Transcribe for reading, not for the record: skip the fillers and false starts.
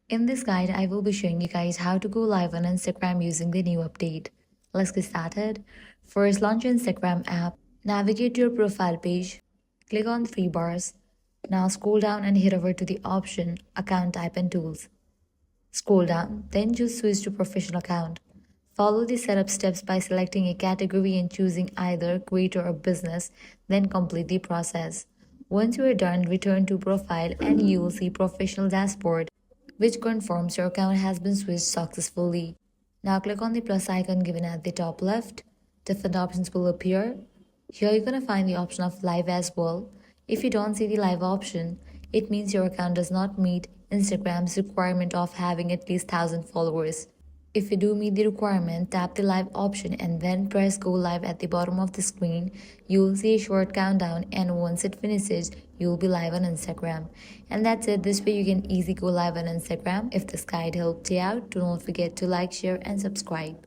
In this guide, I will be showing you guys how to go live on Instagram using the new update. Let's get started. First, launch your Instagram app, navigate to your profile page, click on three bars. Now scroll down and head over to the option Account Type and Tools. Scroll down, then choose Switch to Professional Account. Follow the setup steps by selecting a category and choosing either Creator or Business, then complete the process. Once you are done, return to Profile and you will see Professional Dashboard, which confirms your account has been switched successfully. Now click on the plus icon given at the top left. Different options will appear. Here you're going to find the option of live as well. If you don't see the live option, it means your account does not meet Instagram's requirement of having at least 1,000 followers. If you do meet the requirement, tap the live option and then press go live at the bottom of the screen. You will see a short countdown, and once it finishes, you will be live on Instagram. And that's it. This way you can easily go live on Instagram. If this guide helped you out, do not forget to like, share and subscribe.